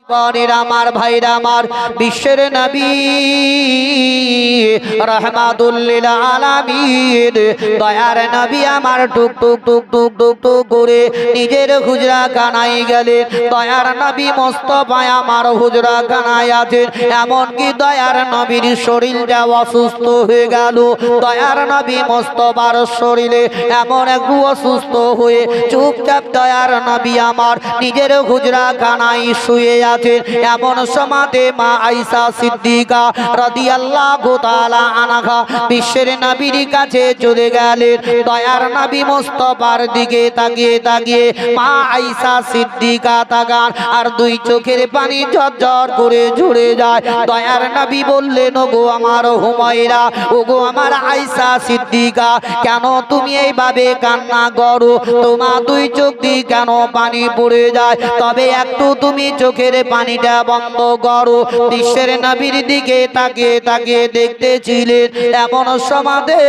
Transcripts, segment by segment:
পানির আমার ভাইরা আমার, বিশ্বের নবী রাহমাতুল লিল আলামিন, দয়ার নবী আমার টুক টুক টুক টুক টুক টুক করে নিজের হুজরা খানায় গেলেন। দয়ার নবী মোস্তফা আমার হুজরা খানায় আছেন। এমনকি দয়ার নবীর শরীরটা অসুস্থ হয়ে গেল। দয়ার নবী মোস্তফার শরীরে এমন একটু অসুস্থ হয়ে চুপচাপ দয়ার নবী আমার নিজের হুজরা খানায় শুয়ে আছেন। এমন সমাতে মা আয়েশা সিদ্দিকা রাদিয়াল্লাহু তাআলা আনহা বিশ্বের নবীর কাছে চলে গেলেন। দয়ার নবী মোস্তফার দিকে তাকিয়ে তাকিয়ে মা আয়েশা সিদ্দিকা তাকান, আর দুই চোখের পানি ঝরঝর করে ঝরে যায়। দয়ার নবী বললেন, ওগো আমার হুমায়রা, ওগো আমার আয়েশা সিদ্দিকা, কেন তুমি এইভাবে কান্না করো? তোমার দুই চোখ দিয়ে কেন পানি পড়ে যায়? তবে একটু তুমি চোখের পানিটা বন্ধ করো। বিশ্বের নবীর দিকে তাকিয়ে তাকিয়ে দেখতেছিলেন। এমন সমাধে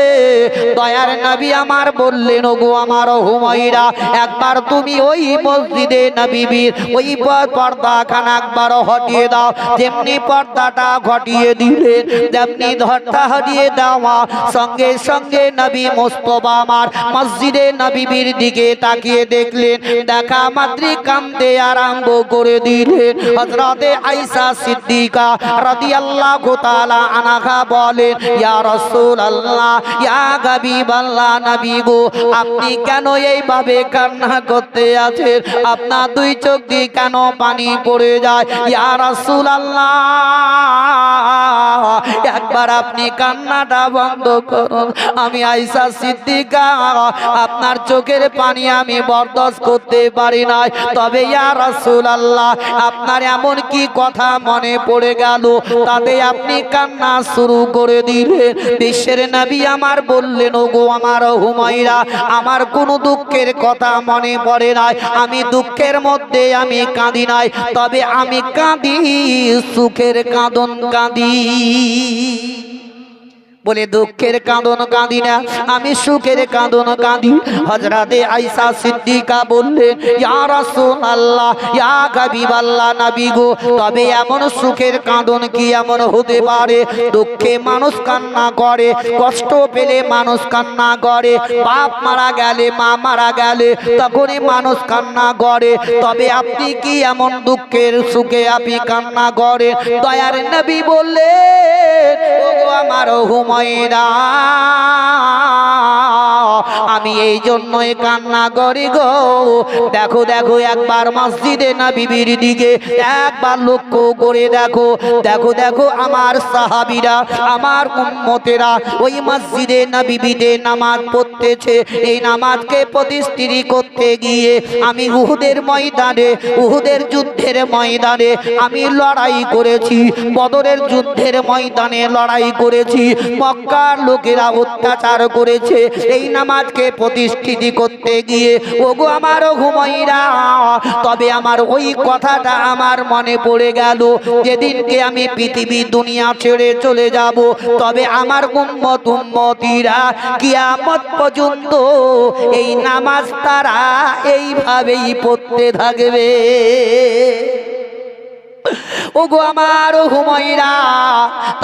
দয়ার নবী আমার বললেন, ওগো আমার হুমায়রা, একবার তুমি ওই মসজিদে নবীর ওই পর্দাখানা একবার হটিয়ে দাও। যেমনি পর্দাটা হটিয়ে দিলেন, যেমনি ধরটা হটিয়ে দেওয়া সঙ্গে সঙ্গে নবী মোস্তফা আমার মসজিদে নবীর দিকে তাকিয়ে দেখলেন। দেখা মাত্রই কাঁদতে আরম্ভ করে দিলেন। হযরতে আয়েশা সিদ্দিকা রাদিয়াল্লাহু তাআলা আনহা বলেন, ইয়া রাসূলুল্লাহ, ইয়া হাবিবাল্লাহ, নবী গো, আপনি কেন এইভাবে কান্না করতে আছেন? আপনার দুই চোখ দিয়ে কেন পানি পড়ে যায়? ইয়া রাসূলুল্লাহ, একবার আপনি কান্নাটা বন্ধ করুন। আমি আয়েশা সিদ্দিকা, আপনার চোখের পানি আমি বরদাস্ত করতে পারি না। তবে ইয়া রাসূলুল্লাহ, আপনার এমন কি কথা মনে পড়ে গেল তাতে আপনি কান্না শুরু করে দিলেন? বিশ্বের নবী আমার বললেন, ওগো আমার হুমায়রা, আমার কোনো দুঃখের কথা মনে পড়ে নাই। আমি দুঃখের মধ্যে আমি কাঁদি নাই, তবে আমি কাঁদি সুখের কাঁদন কাঁদি। বলে দুঃখের কাঁদন কাঁদি না, আমি সুখের কাঁদন কাঁদি। হযরতে আয়েশা সিদ্দিকা বললেন, ইয়া রাসূলুল্লাহ, ইয়া হাবিবাল্লাহ, নবী গো, তবে এমন সুখের কাঁদন কি এমন হতে পারে? দুঃখে মানুষ কান্না করে, কষ্ট পেলে মানুষ কান্না করে, বাপ মারা গেলে, মা মারা গেলে তখনই মানুষ কান্না করে। তবে আপনি কি এমন দুঃখের সুখে আপনি কান্না করেন? দয়ার নবী বললেন, ওগো আমার হুমায়রা, আমি এই জন্যই কান্না করি গো। দেখো দেখো, একবার মসজিদে নবীর দিকে একবার লক্ষ্য করে দেখো। দেখো দেখো, আমার সাহাবীরা, আমার উম্মতেরা ওই মসজিদে নবীতে নামাজ পড়তেছে। এই নামাজকে প্রতিষ্ঠিত করতে গিয়ে আমি উহুদের ময়দানে, উহুদের যুদ্ধের ময়দানে আমি লড়াই করেছি, বদরের যুদ্ধের ময়দানে লড়াই করেছি। মক্কার লোকেরা অত্যাচার করেছে। এই নামাজকে প্রতিষ্ঠিত করতে গিয়ে ওগো আমার হুমায়রা, তবে আমার ওই কথাটা আমার মনে পড়ে গেল, যেদিনকে আমি পৃথিবী দুনিয়া ছেড়ে চলে যাব, তবে আমার উম্মত উম্মতিরা কিয়ামত পর্যন্ত এই নামাজ তারা এইভাবেই পড়তে থাকবে। ওগো আমার হুমায়রা,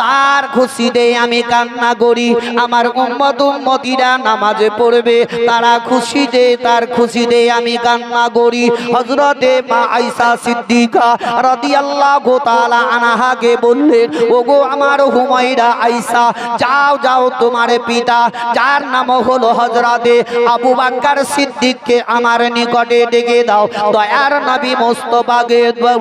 তার খুশিতে আমি কান্না করি। আমার উম্মত উম্মতিরা নামাজে পড়বে, তারা খুশিতে, তার খুশিতে আমি কান্না করি। হযরতে মা আয়েশা সিদ্দিকা রাদিয়াল্লাহু তাআলা আনহাকে বললেন, ওগো আমার হুমায়রা আয়েশা, যাও যাও, তোমার পিতা যার নাম হলো হযরতে আবু বকর সিদ্দিককে আমার নিকটে ডেকে দাও। দয়ার নবী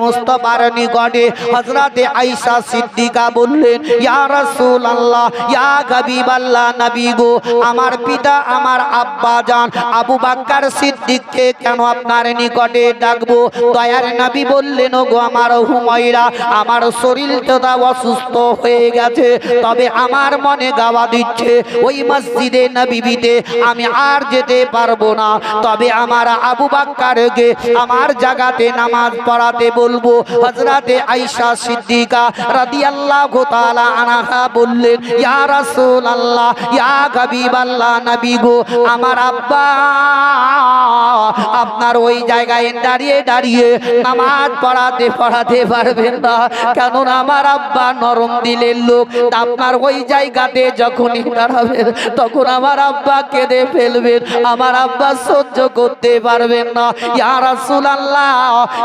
মুস্তাফার নিকটে হযরতে আয়েশা সিদ্দিকা বললেন, ইয়া রাসূলুল্লাহ, ইয়া হাবিবাল্লাহ, নবী গো, আমার পিতা, আমার আব্বা জান আবু বকর সিদ্দিককে কেন আপনার নিকটে ডাকবো? দয়ার নবী বললেন, ওগো আমার হুমায়রা, আমার শরীরটা অসুস্থ হয়ে গেছে, তবে আমার মনে গাওয়া দিচ্ছে ওই মসজিদে নবীতে আমি আর যেতে পারবো না। তবে আমার আবু বকরকে আমার জায়গাতে নামাজ পড়াতে বলবো। হযরতে আয়েশা সিদ্দিকা রাদিয়াল্লাহু তাআলা আনহা বললেন, ইয়া রাসূলুল্লাহ, ইয়া হাবিবাল্লাহ, নবী গো, আমার আব্বা আপনার ওই জায়গায় দাঁড়িয়ে দাঁড়িয়ে নামাজ পড়াতে পারবেন না, কেননা আমার আব্বা নরম দিলের লোক। আপনার ওই জায়গাতে যখনই দাঁড়াবেন তখন আমার আব্বা কেঁদে ফেলবেন, আমার আব্বা সহ্য করতে পারবেন না। ইয়া রাসূলুল্লাহ,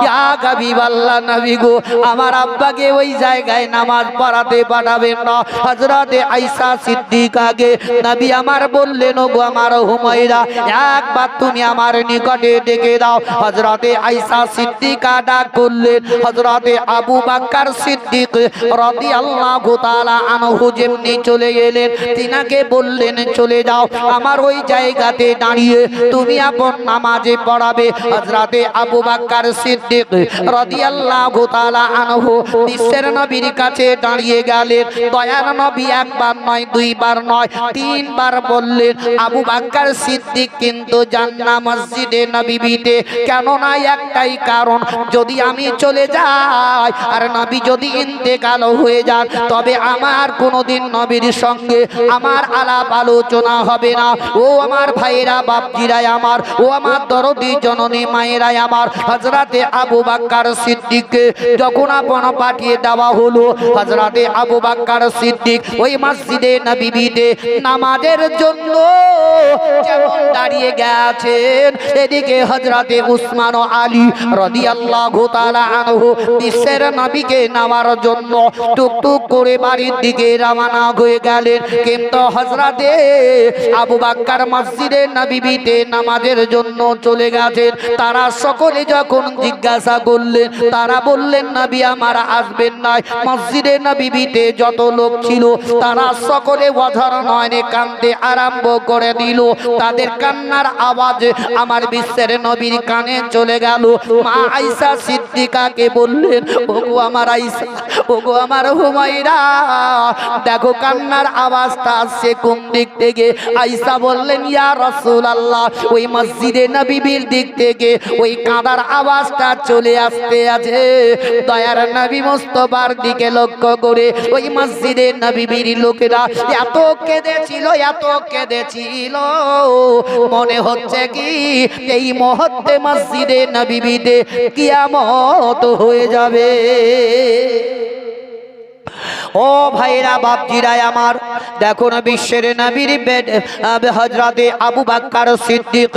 ইয়া হাবিবাল্লাহ, নবী গো, আমার আব্বাকে ওই জায়গায় নামাজ পড়াতে পাঠাবেন না। হযরতে আয়েশা সিদ্দিকাকে নবী আমার বললেন, ও গো আমার হুমায়রা, একবার তুমি আমার নিকটে ডেকে দাও। হযরতে আয়েশা সিদ্দিকা ডাক করলেন। হযরতে আবু বকর সিদ্দিক রাদিয়াল্লাহু তাআলা আনহু যেমনি চলে গেলেন, তিনাকে বললেন, চলে যাও, আমার ওই জায়গাতে দাঁড়িয়ে তুমি আপন নামাজে পড়াবে। হযরতে আবু বকর সিদ্দিক রাদিয়াল্লাহু তাআলা আনহু বিশ্বের নবীর কাছে দাঁড়িয়ে গেলেন। দয়ার নবী একবার নয়, দুইবার নয়, তিনবার বললেন, আবু বকর সিদ্দিক কিন্তু যান না মসজিদে নববীতে। কেননা একটাই কারণ, যদি আমি চলে যাই আর নবী যদি ইন্তেকাল হয়ে যান, তবে আমার কোনোদিন নবীর সঙ্গে আমার আলাপ আলোচনা হবে না। ও আমার ভাইরা, বাপজিরাই আমার, ও আমার দরদি জননী মায়েরাই আমার, হযরতে আবু বকর সিদ্দিককে যখন আপন পাঠিয়ে দেওয়া হলো, হযরতে আবু বকর সিদ্দিক ওই মসজিদে নববীতে নামাজের জন্য যেমন দাঁড়িয়ে গেছেন, এদিকে হযরতে উসমান ও আলী রাদিয়াল্লাহু তাআলা আনহু বিশ্বের নবীকে নেওয়ার জন্য টুকটুক করে বাড়ির দিকে রওনা হয়ে গেলেন। কিন্তু হযরতে আবু বকর মসজিদে নববীতে নামাজের জন্য চলে গেছেন। তারা সকলে যখন জিজ্ঞাসা করলেন, তারা বললেন, নবী আমার আসবেন না। মসজিদে নববীতে যত লোক ছিল তারা সকলে অঝর নয়নে কাঁদতে আরম্ভ করে দিল। তাদের কান্নার আওয়াজ আমার বিশ্বের নবীর কানে চলে গেল। মা আয়েশা সিদ্দিকাকে বললেন, ওগো আমার আয়েশা, ওগো আমার হুমায়রা, দেখো কান্নার আওয়াজটা আসছে কোন দিক থেকে। আয়েশা বললেন, ইয়া রাসূলুল্লাহ, ওই মসজিদে নববীর দিক থেকে ওই কাঁদার আওয়াজটা চলে আসতে আছে। দয়ার নবী মুস্তাফার দিকে লক্ষ্য করে ওই মসজিদে নববীর লোকেরা এত কেঁদেছিল, এত কেঁদেছিল, মনে হচ্ছে কি এই মুহূর্তে মসজিদে নববীতে কিয়ামত হয়ে যাবে। ও ভাইরা, বাপজিরাই আমার, দেখুন বিশ্বের নবীর হযরতে আবু বকর সিদ্দিক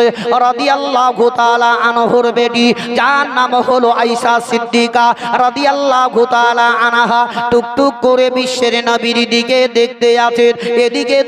রাদিয়াল্লাহু তাআলা আনহুর বেটি, যার নাম হলো আয়েশা সিদ্দিকা রাদিয়াল্লাহু তাআলা আনহা, টুকটুক করে বিশ্বের নবীর দিকে দেখতে আছেন। এদিকে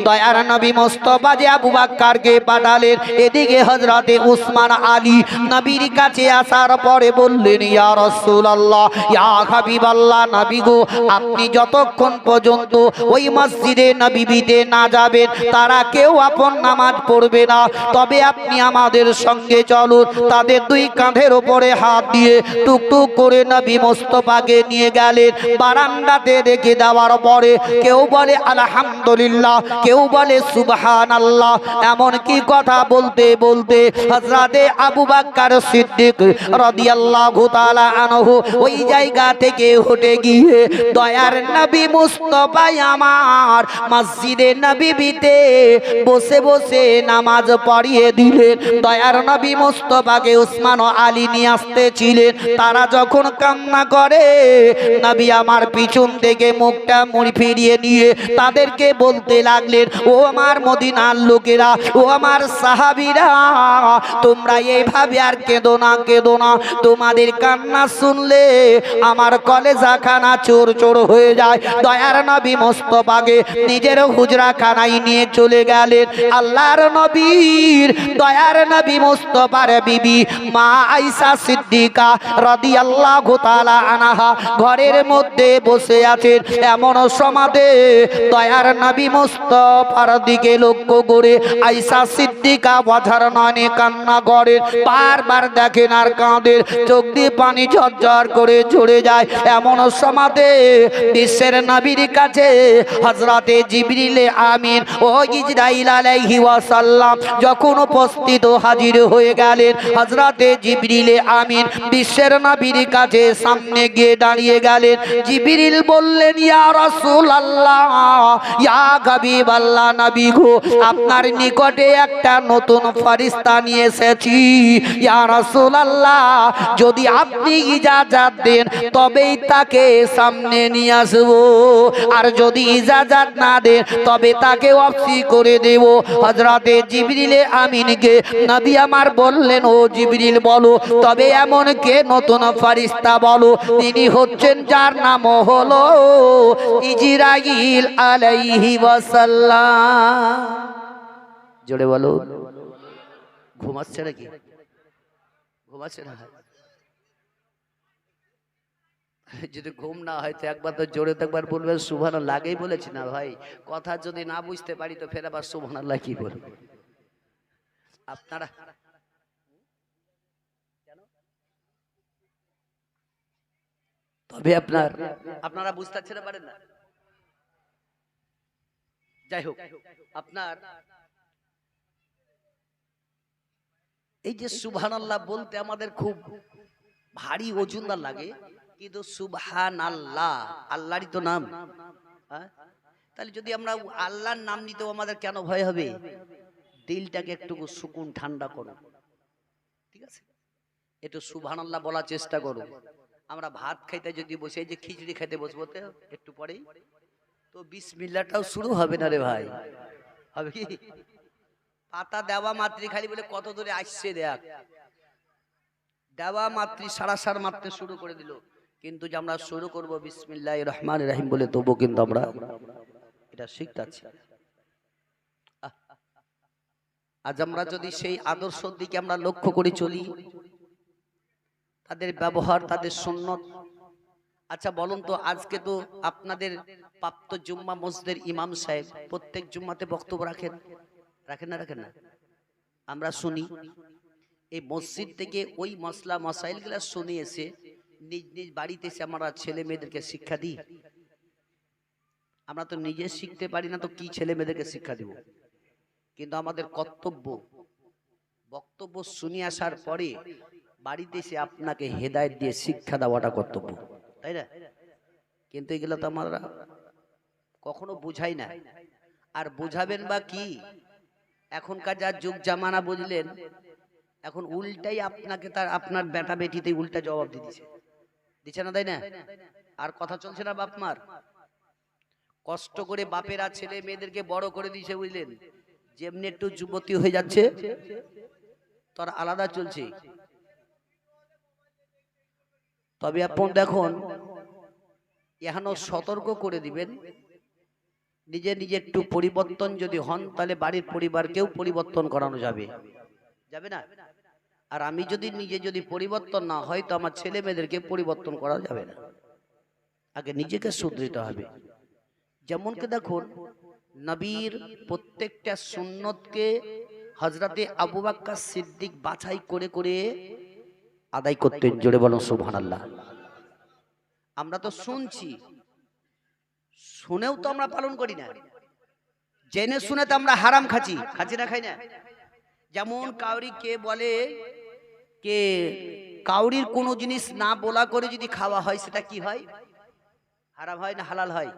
দয়ার নবী মুস্তাফা যে আবু বকরকে পাঠালেন, এদিকে হযরতে উসমান আলী নবীর কাছে আসার পরে বললেন, ইয়া রাসূলুল্লাহ, ইয়া হাবিবাল্লাহ, নবী গো, আপনি যতক্ষণ পর্যন্ত ওই মসজিদে নববীতে না যাবেন তারা কেউ আপন নামাজ পড়বে না। তবে আপনি আমাদের সঙ্গে চলুন। তাদের দুই কাঁধের উপরে হাত দিয়ে টুকটুক করে নবী মুস্তাফাকে নিয়ে গেলেন। বারান্দাতে রেখে দেওয়ার পরে কেউ বলে আলহামদুলিল্লাহ, কেউ বলে সুবহানাল্লাহ, এমন কি কথা বলতে বলতে হযরতে আবু বকর সিদ্দিক রাদিয়াল্লাহু তাআলা আনহু ওই জায়গা থেকে উঠে গিয়ে দয়ার নবী মুস্তাফা আমার মসজিদে নববীতে বসে বসে নামাজ পড়িয়ে দিলেন। দয়ার নবী মুস্তাফাকে উসমান ও আলী নিয়ে আসতেছিলেন। তারা যখন কান্না করে, নবী আমার পিছন থেকে মুখটা মুড়ি ফিরিয়ে নিয়ে তাদেরকে বলতে লাগলেন, ও আমার মদিনার লোকেরা, ও আমার সাহাবীরা, তোমরা এইভাবে আর কেঁদো না, কেঁদো না। তোমাদের কান্না শুনলে আমার কলেজা খানা চোর চোর হয়ে যায়। দয়ার নবী মুস্তাফাকে নিজের হুজরা খানায় নিয়ে চলে গেলেন। আল্লাহর নবীর দয়ার নবী মুস্তাফার বিবি মা আয়েশা সিদ্দিকা রাদিয়াল্লাহু তাআলা আনহা ঘরের মধ্যে বসে আছেন। এমন সমাদে দয়ার নবী মুস্তাফার দিকে লক্ষ্য করে আয়েশা সিদ্দিকা অঝর নয়নে কান্না করেন। বারবার দেখেন আর কাঁদেন, চোখ দিয়ে পানি ঝরঝর করে ঝরে যায়। এমন সমাতে বিশ্বের নবীর কাছে হযরতে জিবরিল আমিন ও ইসরাইল আলাইহি ওয়াসাল্লাম যখন উপস্থিত হাজির হয়ে গেলেন, হযরতে জিবরিল আমিন বিশ্বের নবীর কাছে সামনে গিয়ে দাঁড়িয়ে গেলেন। জিবরিল বললেন, ইয়া রাসূলুল্লাহ, ইয়া হাবিবাল্লাহ, নবী গো, আপনার নিকটে একটা নতুন ফেরেশতা নিয়ে এসেছি। ইয়া রাসূলুল্লাহ, যদি আপনি ইজাজত দেন তবেই তাকে সামনে নিয়ে আসবো, আর যদি ইজাজত না দেন তবে তাকে ওয়াফসি করে দেব। হযরতে জিবরিল আমিনকে নবী আমার বললেন, ও জিবরিল বলো, তবে এমন কে নতুন ফেরেশতা বলো, তিনি হচ্ছেন যার নাম হলো ইসরাইল আলাইহি ওয়াসাল্লাম। জোরে বলো। ঘুমাচ্ছে নাকি? ঘুমাচ্ছে না? যদি ঘুম না হয় তো একবার তো জোরে তো একবার বলবেন সুবহানাল্লাহ। আগেই বলেছি না ভাই, কথা যদি না বুঝতে পারি তো ফের আবার সুবহানাল্লাহ কি বলবো আপনারা? তবে আপনারা বুঝতে পারেন না। যাই হোক, আপনার এই যে সুবহানাল্লাহ বলতে আমাদের খুব ভারী ওজনদার লাগে, কিন্তু সুবহানাল্লাহ আল্লাহরই তো নাম। তাহলে যদি আমরা আল্লাহর নাম নিতেও আমাদের কেন ভয় হবে? দিলটাকে একটু সুকুন ঠান্ডা করো, ঠিক আছে? একটু সুবহানাল্লাহ বলার চেষ্টা করো। আমরা ভাত খাইতে যদি বসে, যে খিচুড়ি খাইতে বসবো তো একটু পরেই তো বিসমিল্লাহটাও শুরু হবে না রে ভাই, হবে কি? পাতা দেওয়া মাত্রই খালি বলে কত দূরে আসছে দেখ, দেওয়া মাত্রই সারাসার মাত্রে শুরু করে দিল। কিন্তু যে আমরা শুরু করব বিসমিল্লাহির রহমানির রহিম বলে, তবু কিন্তু আমরা এটা শিখতেছি। আজ আমরা যদি সেই আদর্শের দিকে আমরা লক্ষ্য করে চলি, তাদের ব্যবহার, তাদের সুন্নত। আচ্ছা বলুন তো, আজকে তো আপনাদের প্রাপ্ত জুম্মা মসজিদের ইমাম সাহেব প্রত্যেক জুম্মাতে বক্তব্য রাখেন না? আমরা শুনি। এই মসজিদ থেকে ওই মসলা মসাইল গুলা শুনিয়েছে, নিজ নিজ বাড়িতে এসে আমরা ছেলে মেয়েদেরকে শিক্ষা দিই। আমরা তো নিজে শিখতে পারি না, তো কি ছেলে মেয়েদেরকে শিক্ষা দিব? কিন্তু আমাদের কর্তব্য, বক্তব্য শুনে আসার পরে বাড়িতে এসে আপনাকে হেদায়েত দিয়ে শিক্ষা দেওয়াটা কর্তব্য, তাই না? কিন্তু এগুলো তো আমরা কখনো বুঝাই না। আর বুঝাবেন বা কি? এখনকার যা যুগ জামানা বুঝলেন, এখন উল্টাই আপনাকে আপনার বেটা বেটিতে উল্টা জবাব দিচ্ছে না, তাই না? আর কথা চলছে না বাপ মার। কষ্ট করে বাপেরা ছেলে মেয়েদেরকে বড় করে দিয়েছে, বুঝলেন? যেমনি একটু যুবতী হয়ে যাচ্ছে তার আলাদা চলছে। তবে আপন দেখুন, এখনো সতর্ক করে দিবেন, নিজে নিজে একটু পরিবর্তন যদি হন তাহলে বাড়ির পরিবারকেও পরিবর্তন করানো যাবে না? আর আমি যদি নিজে পরিবর্তন না হয় তো আমার ছেলে মেয়েদেরকে পরিবর্তন করা যাবে না। আগে নিজেকে শুধরিতে হবে। যেমন কি দেখুন, নবীর প্রত্যেকটা সুন্নতকে হযরতে আবু বকর সিদ্দিক বাছাই করে করে আদায় করতেন। জোরে বলুন সুবহানাল্লাহ। আমরা তো শুনছি, শুনেও তো আমরা পালন করি না। জেনে শুনে তো আমরা হারাম খাচ্ছি না, খাই না? যেমন কাউরি কে বলে কে কাউরির কোনো জিনিস না বলা করে যদি খাওয়া হয়, সেটা কি হয়? হারাম হয় না হালাল হয়?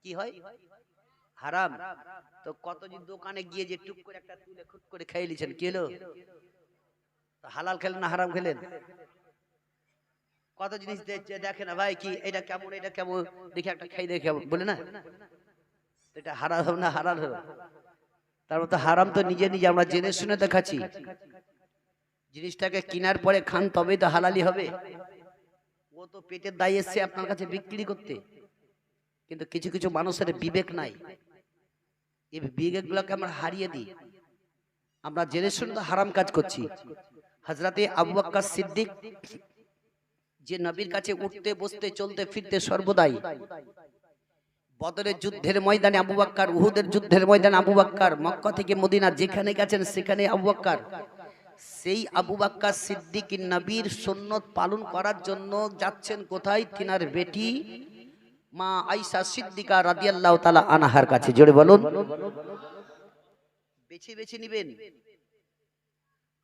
কি হয়? হারাম। তো কতদিন দোকানে গিয়ে যে টুক করে একটা তুলে খুট করে খেয়ে নিয়েছেন, কি হলো? হালাল খেলেন না হারাম খেলেন? কত জিনিস দেখে না ভাই, কি এটা কেমন, এটা কেমন, দেখে একটা খাই দেখে বলে না, এটা হারাম হবে না হালাল হবে? তার মতো হারাম তো নিজে নিজে আমরা জেনে শুনে দেখাচ্ছি। জিনিসটাকে কেনার পরে খান, তবেই তো হালালি হবে। ও তো পেটের দায় এসছে আপনার কাছে বিক্রি করতে। কিন্তু কিছু কিছু মানুষের বিবেক নাই, এই বিবেক গুলাকে আমরা হারিয়ে দিই। আমরা জেনে শুনে তো হারাম কাজ করছি। হযরতে আবু বকর সিদ্দিক যে নবীর কাছে উঠতে বসতে চলতে ফিরতে সর্বদাই, বদরের যুদ্ধের ময়দানে আবু বকর, উহুদের যুদ্ধের ময়দানে আবু বকর, মক্কা থেকে মদিনা যেখানে গেছেন সেখানে আবু বকর, সেই আবু বকর সিদ্দিক নবীর সুন্নত পালন করার জন্য যাচ্ছেন কোথায়? তিনার বেটি মা আয়েশা সিদ্দিকা রাদিয়াল্লাহু তাআলা আনহার কাছে। জোরে বলুন। বেছে বেছে নেবেন।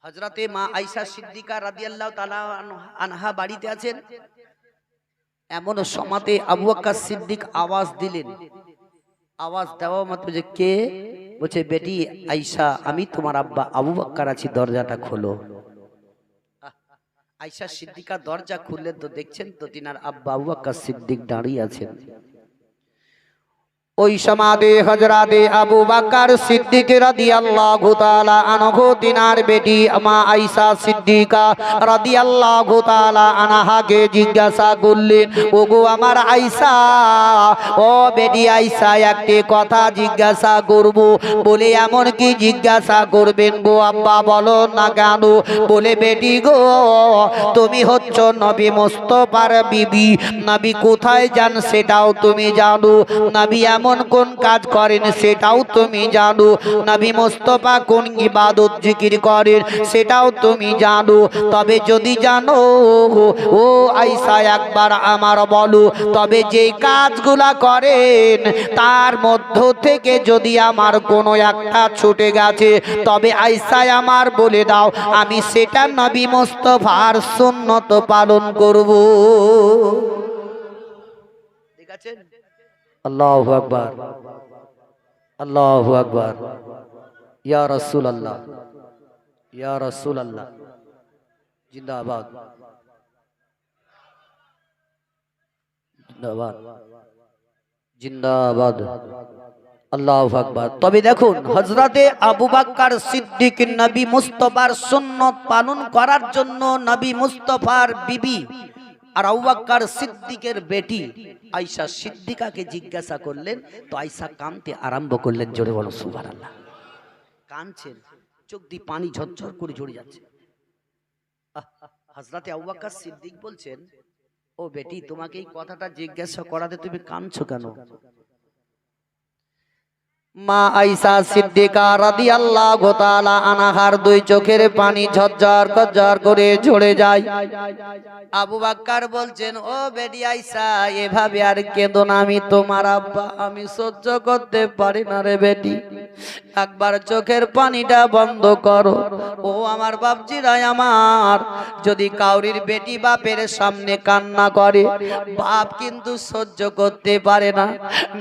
হযরতে মা আয়েশা সিদ্দিকা রাদিয়াল্লাহু তাআলা আনহা বাড়িতে আছেন। এমন সময়তে আবু বকর সিদ্দিক আওয়াজ দিলেন। আওয়াজ দেওয়া মাত্র যে কে? বলছে বেটি আয়েশা, আমি তোমার আব্বা আবু বকর আছি, দরজাটা খোলো। আয়েশা সিদ্দিকা দরজা খুললেন তো দেখছেন তো তিনার আব্বা আবু বকর সিদ্দিক দাঁড়িয়ে আছেন। ওই সমাদে হযরতে আবু বকর সিদ্দিক রাদিয়াল্লাহু তাআলা আনহু তিনার বেটি মা আয়েশা সিদ্দিকা রাদিয়াল্লাহু তাআলা আনহাকে জিজ্ঞাসা করলেন, ওগো আমার আয়েশা, ও বেটি আয়েশা, একটি কথা জিজ্ঞাসা করব। বলে এমন কি জিজ্ঞাসা করবেন গো আব্বা? বলো না কেন? বলে বেটি গো, তুমি হচ্ছ নবী মুস্তাফার বিবি। নবী কোথায় যান সেটাও তুমি জানো, নবী এমন কোন কাজ করেন সেটাও তুমি জানো, নবী মুস্তাফা কোন ইবাদত জিকির করেন সেটাও তুমি জানো। তবে যদি জানো ও আয়েশা একবার আমার বলো, তবে যে কাজগুলা করেন তার মধ্য থেকে যদি আমার কোনো একটা ছুটে গেছে, তবে আয়েশা আমার বলে দাও, আমি সেটা নবী মুস্তাফার সুন্নত পালন করব। ঠিক আছে? আল্লাহু আকবার, আল্লাহু আকবার। ইয়া রাসূলুল্লাহ, ইয়া রাসূলুল্লাহ, জিন্দাবাদ, জিন্দাবাদ, জিন্দাবাদ, আল্লাহু আকবার। তবে দেখুন, হযরতে আবু বকর সিদ্দিক নবী মুস্তাফার সুন্নত পালন করার জন্য নবী মুস্তাফার বিবি আর আবু বকর সিদ্দিকের বেটি আয়েশা সিদ্দিকাকে জিজ্ঞাসা করলেন, তো আয়েশা কাঁদতে আরম্ভ করলেন। জোরে বলো সুবহানাল্লাহ। কাঁদছেন, চোখ দিয়ে পানি ঝরঝর করে ঝরে যাচ্ছে। হযরতে আবু বকর সিদ্দিক বলছেন, ও বেটি, তোমাকে এই কথাটা জিজ্ঞাসা করাতে তুমি কাঁদছো কেন? মা আয়েশা সিদ্দিকা রাদিয়াল্লাহু তাআলা আনহার দুই চোখের পানি ঝরঝর ঝরঝর করে ঝরে যায়। আবু বকর বলছেন, ও বেটি আয়েশা, এভাবে আর কেঁদো না, আমি তোমার আব্বা, আমি সহ্য করতে পারি না রে বেটি, একবার চোখের পানিটা বন্ধ করো। ও আমার বাপজিরা আমার, যদি কাউরির বেটি বাপের সামনে কান্না করে, বাপ কিন্তু সহ্য করতে পারে না,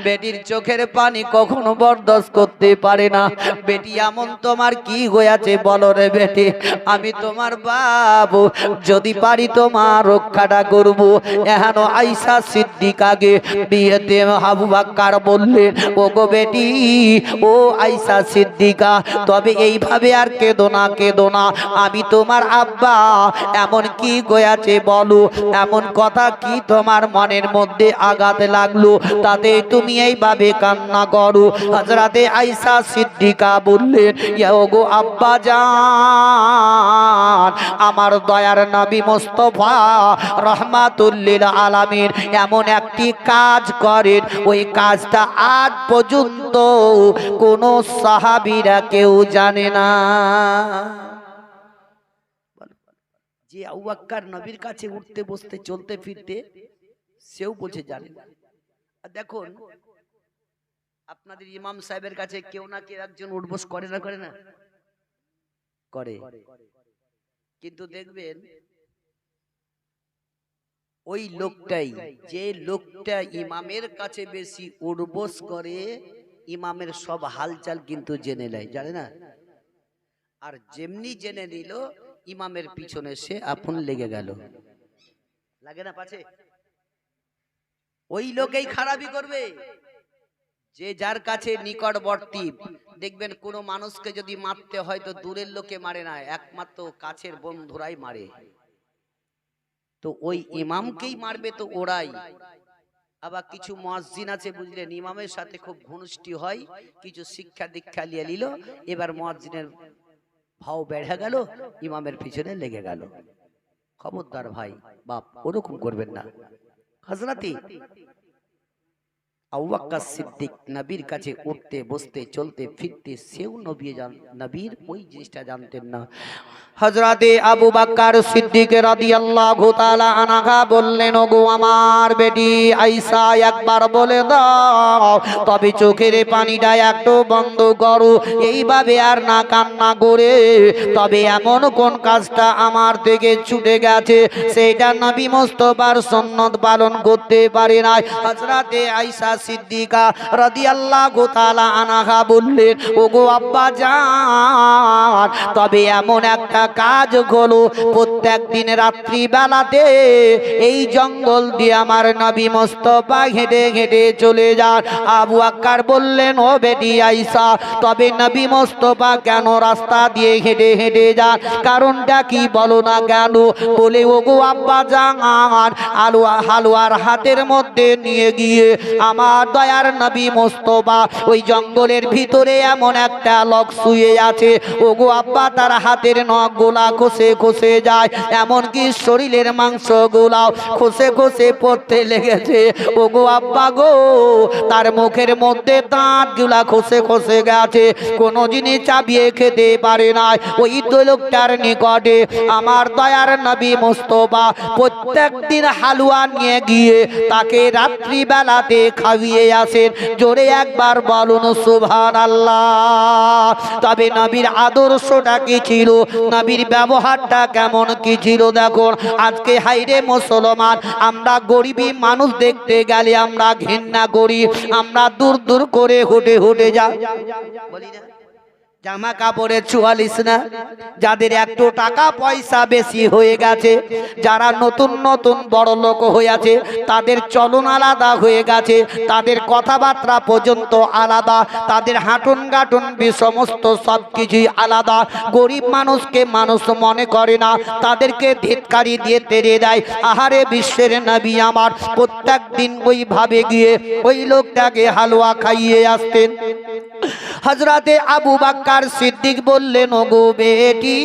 বেটির চোখের পানি কখনো বরদাস্ত করতে পারে না। বেটি এমন তোমার কি হয়েছে বলো রে বেটি, আমি তোমার বাপ, যদি পারি তোমার রক্ষাটা করব। এখন আয়েশা সিদ্দিকাকে বিয়েতে আবু বকর বললেন, ও গো বেটি, ও আয়েশা সিদ্দিকা, তবে এইভাবে আর কেঁদো না, কেঁদো না, আমি তোমার আব্বা, এমন কি হয়েছে বলো, এমন কথা কি তোমার মনের মধ্যে আঘাত লাগলো তাতে তুমি এইভাবে কান্না করো? হযরতে আয়েশা সিদ্দিকা বললেন, ইয়া গো আব্বা জান, আমার দয়ার নবী মুস্তাফা রাহমাতুল লিল আলামিন এমন একটি কাজ করেন, ওই কাজটা আজ পর্যন্ত কোন সাহাবীরা কেউ জানে না। যে আবু বকর নবীর কাছে উঠতে বসতে চলতে ফিরতে সেও বলছে জানে না। দেখুন, আপনাদের ইমাম সাহেবের কাছে কেউ না কেউ একজন উঠবস করে না, করে না? করে। কিন্তু দেখবেন ওই লোকটাই, যে লোকটা ইমামের কাছে বেশি উঠবস করে, ইমামের সব হালচাল কিন্তু জেনে নেয়, জানে না? আর যেমনি জেনে নিল, ইমামের পিছনে সে আপন লেগে গেল। লাগে না পাছে? ওই লোকেই খারাপই করবে যে যার কাছে নিকটবর্তী। দেখবেন কোন মানুষকে যদি মারতে হয় তো দূরের লোকে মারে না, একমাত্র কাছের বন্ধুরাই মারে। তো ওই ইমামকেই মারবে তো ওরাই। আবার কিছু মুয়াজ্জিন আছে বুঝলেন, ইমামের সাথে খুব ঘনিষ্ঠ হয়, কিছু শিক্ষা দীক্ষা নিয়ে নিল, এবার মুয়াজ্জিনের ভাও বেড়ে গেল, ইমামের পিছনে লেগে গেল। খবরদার ভাই বাপ, ওরকম করবেন না। হযরতে আবু বকর সিদ্দিক নবীর কাছে উঠতে বসতে চলতে ফিরতে সেও নবীর ওই জিনিসটা জানতেন না। হযরতে আবু বকর সিদ্দিক রাদিয়াল্লাহু তাআলা আনহা বললেন, ওগো আমার বেটি আয়েশা, একবার বলে দাও তবে চোখের পানিটা একটু বন্ধ করো, এইভাবে আর না কান্না করে। তবে এমন কোন কাজটা আমার থেকে ছুটে গেছে সেটা নবী মুস্তাফার সুন্নাত পালন করতে পারে না। হযরতে আয়েশা সিদ্দিকা রাদিয়াল্লাহু তাআলা আনহা বললেন, ওগো আব্বা জান, তবে এমন একটা কাজ হলো প্রত্যেক দিন রাত্রি বেলাতে এই জঙ্গল দিয়ে আমার নবী মুস্তাফা হেঁটে হেঁটে চলে যান। আবু বকর বললেন, ও বেটি আয়েশা, তবে নবী মুস্তাফা কেন রাস্তা দিয়ে হেঁটে হেঁটে যান, কারণটা কি বলো না কেন? বলে, ওগো আব্বা জান, হালুয়ার হাতের মধ্যে নিয়ে গিয়ে আমার দয়ার নবী মুস্তাফা ওই জঙ্গলের ভিতরে এমন একটা লোক শুয়ে আছে, ওগো আব্বা তার হাতের নখগুলা খসে খসে যায়, এমনকি শরীরের মাংসগুলাও খসে খসে পড়তে লেগেছে। ওগো আব্বা গো, তার মুখের মধ্যে দাঁতগুলা খসে খসে গেছে, কোনো জিনিস চাবিয়ে খেতে পারে না। ওই লোকটার নিকটে আমার দয়ার নবী মুস্তাফা প্রত্যেক দিন হালুয়া নিয়ে গিয়ে তাকে রাত্রি বেলাতে খাইয়ে আসেন। জোরে একবার বলুন সুবহানাল্লাহ। তবে নবীর আদর্শটা কি ছিল, নবীর ব্যবহারটা কেমন কি ছিল দেখুন। আজকে হাইরে মুসলমান, আমরা গরিবী মানুষ দেখতে গেলে আমরা ঘৃণা করি, আমরা দূর দূর করে হেঁটে হেঁটে যাই, বলি না জামা কাপড়ে 44 না, যাদের একটু টাকা পয়সা বেশি হয়ে গেছে, যারা নতুন নতুন বড় লোক হয়েছে, তাদের চলন আলাদা হয়ে গেছে, তাদের কথাবার্তা পর্যন্ত আলাদা, তাদের হাঁটুন গাটুন সমস্ত সব কিছুই আলাদা। গরিব মানুষকে মানুষ মনে করে না, তাদেরকে ধিক্কারি দিয়ে তেড়ে দেয়। আহারে বিশ্বের নবী আমার প্রত্যেক দিন ওইভাবে গিয়ে ওই লোকটাকে হালুয়া খাইয়ে আসতেন। হযরতে আবু বকর সিদ্দিক বললেন, ওগো বেটি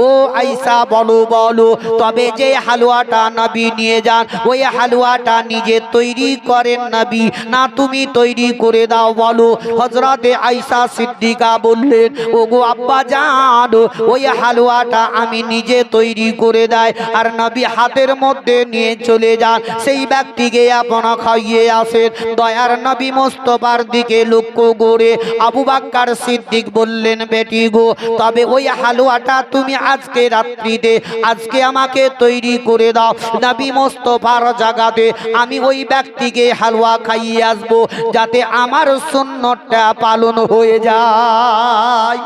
ও আয়েশা, বলো বলো তবে যে হালুয়াটা নবী নিয়ে যান ওই হালুয়াটা নিজে তৈরি করেন নবী, না তুমি তৈরি করে দাও বলো? হযরতে আয়েশা সিদ্দিকা বললেন, ওগো আব্বা জান, ওই হালুয়াটা আমি নিজে তৈরি করে দেয় আর নবী হাতের মধ্যে নিয়ে চলে যান, সেই ব্যক্তিকে আপনা খাইয়ে আসেন। দয়ার নবী মুস্তাফার দিকে লক্ষ্য করে আবু বকর সিদ্দিক বললেন, বেটি গো, তবে ওই হালুয়াটা তুমি আজকে রাত্রিতে আজকে আমাকে তৈরি করে দাও, নবী মুস্তাফার জায়গাতে আমি ওই ব্যক্তিকে হালুয়া খাইয়ে আসবো, যাতে আমার সুন্নতটা পালন হয়ে যায়।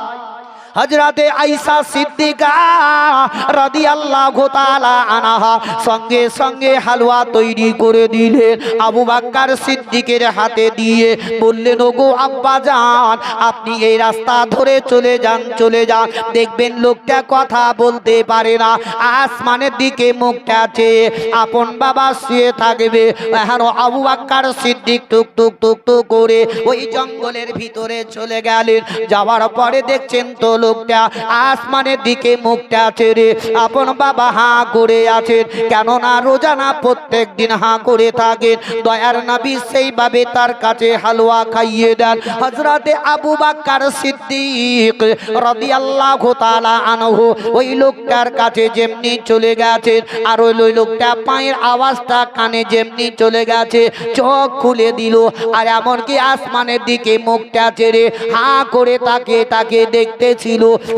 হযরতে আয়েশা সিদ্দিকা রাদিয়াল্লাহু তাআলা আনহা সঙ্গে সঙ্গে হালুয়া তৈরি করে দিলেন, আবু বকর সিদ্দিকের হাতে দিয়ে বললেন, ওগো আব্বা জান, আপনি এই রাস্তা ধরে চলে যান, চলে যান, দেখবেন লোকটা কথা বলতে পারে না, আসমানের দিকে মুখটা চেয়ে আপন বাবা শুয়ে থাকবে। এখন আবু বকর সিদ্দিক টুক টুক টুক টুক করে ওই জঙ্গলের ভিতরে চলে গেলেন। যাওয়ার পরে দেখছেন তো লোকটা আসমানের দিকে মুখটা ছেড়ে আপন বাবা হাঁ করে আছেন, কেননা রোজানা প্রত্যেক দিন হাঁ করে থাকেন। দয়ার নবী সেইভাবে তার কাছে হালুয়া খাইয়ে দেন। হযরতে আবু বকর সিদ্দিক রাদিয়াল্লাহু তাআলা আনহু ওই লোকটার কাছে যেমনি চলে গেছেন, আর ওই লোকটা পায়ের আওয়াজটা কানে যেমনি চলে গেছে, চোখ খুলে দিল, আর এমনকি আসমানের দিকে মুখটা ছেড়ে হাঁ করে তাকে দেখতেছিল।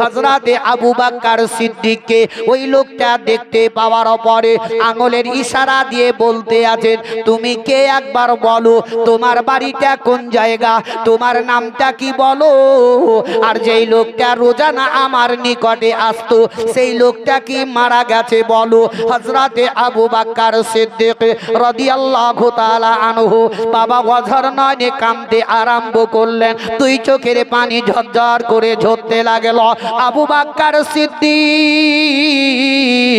হযরতে আবু বকর সিদ্দিককে ওই লোকটা দেখতে পাওয়ার পরে আঙুলের ইশারা দিয়ে বলতে আছেন, তুমি কে একবার বলো, তোমার বাড়িটা কোন জায়গা, তোমার নামটা কি বলো? আর যেই লোকটা রোজানা আমার নিকটে আসতো সেই লোকটা কি মারা গেছে বলো? হযরতে আবু বকর সিদ্দিক রাদিয়াল্লাহু তাআলা আনহু বাবা ওয়াজর নয়নে কাঁদতে আরম্ভ করলেন, দুই চোখের পানি ঝরঝর করে ঝরতে লাগলো। আবু বকর সিদ্দিক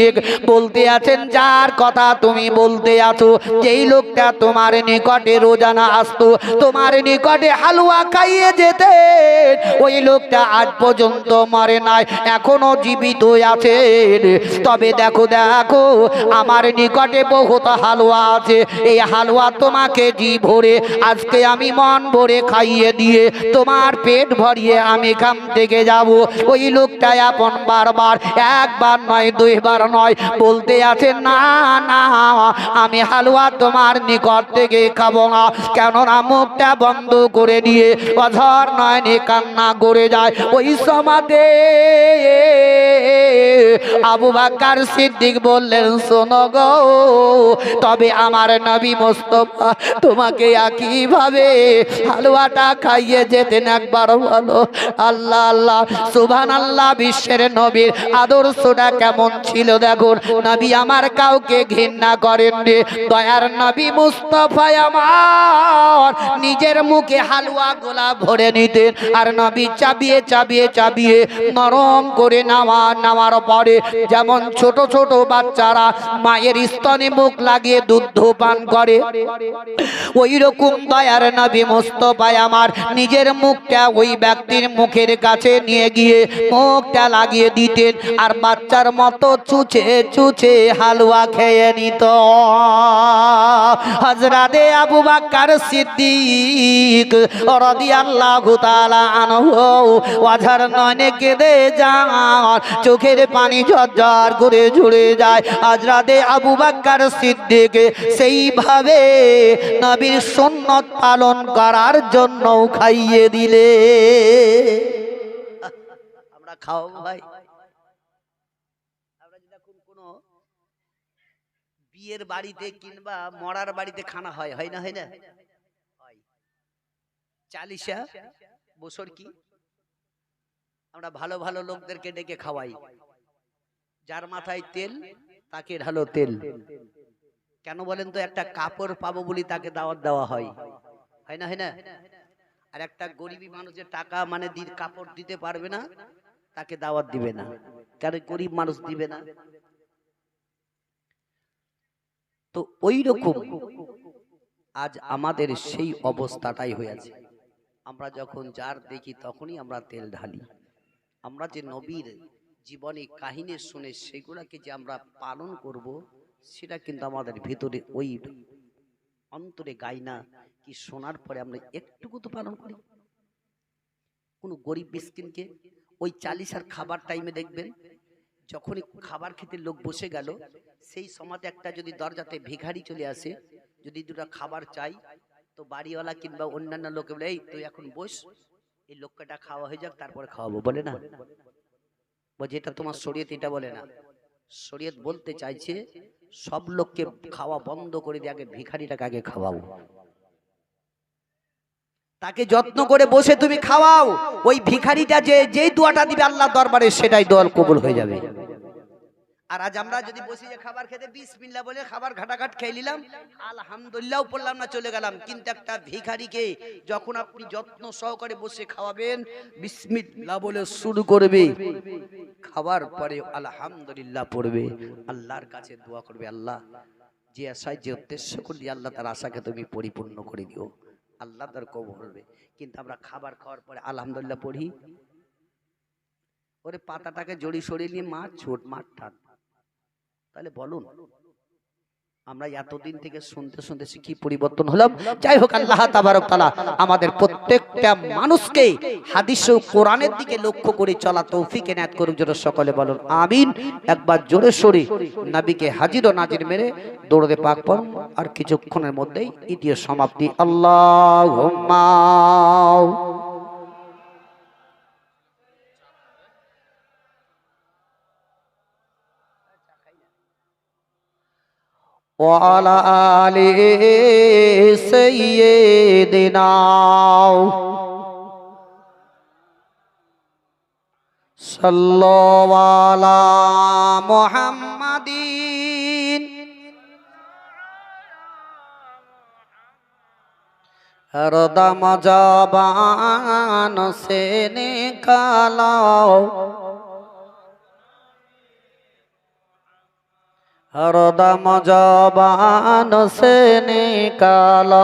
সিদ্দিক বলতে আছেন, যার কথা তুমি বলতে আছো, যেই লোকটা তোমার নিকটে রোজানা আসতো, তোমার নিকটে হালুয়া খাইয়ে যেতে, ওই লোকটা আজ পর্যন্ত মরে নাই, এখনো জীবিত আছে। তবে দেখো দেখো, আমার নিকটে বহুত হালুয়া আছে, এই হালুয়া তোমাকে জি ভরে আজকে আমি মন ভরে খাইয়ে দিয়ে তোমার পেট ভরিয়ে আমি এখান থেকে যাব। ওই লোকটা আপন বারবার, একবার নয় দুইবার নয়, বলতে আছে, না না, আমি হালুয়া তোমার নিকট থেকে খাবো না। কেননা মুখটা বন্ধ করে দিয়ে অঝর নয়নে কান্না করে যায়। ওই সমাজে আবু বকর সিদ্দিক বললেন, শোনো গো, তবে আমার নবী মোস্তফা তোমাকে একইভাবে হালুয়াটা খাইয়ে যেতেন, একবার বলো আল্লাহ আল্লাহ সুবহানাল্লাহ। বিশ্বের নবীর আদর্শটা কেমন ছিল দেখুন, নবী আমার কাউকে ঘৃণা করেন রে। দয়ার নবী মুস্তফা আমার নিজের মুখে হালুয়া গোলা ভরে নিতেন, আর নবী চাবিয়ে চাবিয়ে চাবিয়ে নরম করে নামার পরে যেমন ছোট ছোট বাচ্চারা মায়ের স্তনে মুখ লাগিয়ে দুধ পান করে, ওই রকম দয়ার নবী মুস্তফা আমার নিজের মুখটা ওই ব্যক্তির মুখের কাছে নিয়ে গিয়ে মুখটা লাগিয়ে দিতেন, আর বাচ্চার মতো চুচে চুচে হালুয়া খেয়ে নিত। হযরতে আবু বকর সিদ্দিক রাদিয়াল্লাহু তাআলা আনহু ওয়াজার নয়নে কেঁদে যান, চোখের পানি ঝরঝর করে ঝরে যায়। হযরতে আবু বকর সিদ্দিক সেইভাবে নবীর সুন্নত পালন করার জন্য খাইয়ে দিলে। আমরা খাও ভাই, আমরা যখন কোনো বিয়ের বাড়িতে কিংবা মরার বাড়িতে খানা হয়, হয় না হয় না, হয় চালিশা বছর কি আমরা ভালো ভালো লোকদেরকে ডেকে খাওয়াই, যার মাথায় তেল তাকে ঢালো তেল। কেন বলেন তো? একটা কাপড় পাবো বলি তাকে দাওয়াত দেওয়া হয়, হয় না হয় না? আর একটা গরিবী মানুষের টাকা মানে কাপড় দিতে পারবে না, তাকে দাওয়াত দিবে না, কারণ গরিব মানুষ দিবে না। তো ওই রকম আজ আমাদের সেই অবস্থাটাই হয়েছে। আমরা যখন যার দেখি তখনই আমরা তেল ঢালি। আমরা যে নবীর জীবনী কাহিনী শুনে সেগুলাকে যে আমরা পালন করব, সেটা কিন্তু আমাদের ভিতরে ওই অন্তরে গাই না কি? শোনার পরে আমরা একটুকু তো পালন করি। কোন গরিব মিসকিনকে ওই চালিশার খাবার টাইমে দেখবেন, যখনই খাবার খেতে লোক বসে গেল, সেই সময়তে একটা যদি দরজাতে ভিখারি চলে আসে, যদি দুটা খাবার চাই, তো বাড়িওয়ালা কিংবা অন্যান্য লোকে বলে, এই তুই এখন বস, এই লোকটা খাওয়া হয়ে যাক তারপরে খাওয়াবো, বলে না? বলছে এটা তোমার শরীয়ত এটা বলে না। শরীয়ত বলতে চাইছে সব লোককে খাওয়া বন্ধ করে দিয়ে আগে ভিখারিটাকে আগে খাওয়াও, তাকে যত্ন করে বসে তুমি খাওয়াও। ওই ভিখারিটা যেই দোয়াটা দিবে আল্লাহ দরবারে, সেটাই দোয়া কবুল হয়ে যাবে। আর আজ আমরা যদি বসে যে খাবার খেতে বিসমিল্লাহ বলে খাবার ঘাটাঘাট খেয়ে নিলাম, আলহামদুলিল্লাহ পড়লাম না, চলে গেলাম। কিন্তু একটা ভিখারিকে যখন আপনি যত্ন সহকারে বসে খাওয়াবেন, বিসমিল্লাহ বলে শুরু করবে, খাবার পরে আলহামদুলিল্লাহ পড়বে, আল্লাহর কাছে দোয়া করবে, আল্লাহ যে আশায় যে উদ্দেশ্য করলি আল্লাহ তার আশাকে তুমি পরিপূর্ণ করে দিও, আল্লাহ তার কবুল করবে। কিন্তু আমরা খাবার খাওয়ার পরে আলহামদুলিল্লাহ পড়ি, ওরে পাতাটাকে জড়ি সরিয়ে নিয়ে মার ছোট মার টান। তাহলে বলুন আমরা এতদিন থেকে শুনতে শুনতে কি পরিবর্তন হলাম? যাই হোক, আল্লাহ তাবারক তাআলা আমাদের প্রত্যেকটা মানুষকে হাদিস ও কোরআনের দিকে লক্ষ্য করে চলা তৌফিক এনায়েত করুক। জোরে সকলে বলুন আমিন। একবার জোরে সরে নবীকে হাজির ও নাজির মেরে দৌড়ে পাক পড়ুন, আর কিছুক্ষণের মধ্যেই ইতিহাস সমাপ্তি। আল্লাহুম্মা وعلى آل سيدنا صلوا على محمد हर दम ज़बान से निकालो हरदम जबान से निकालो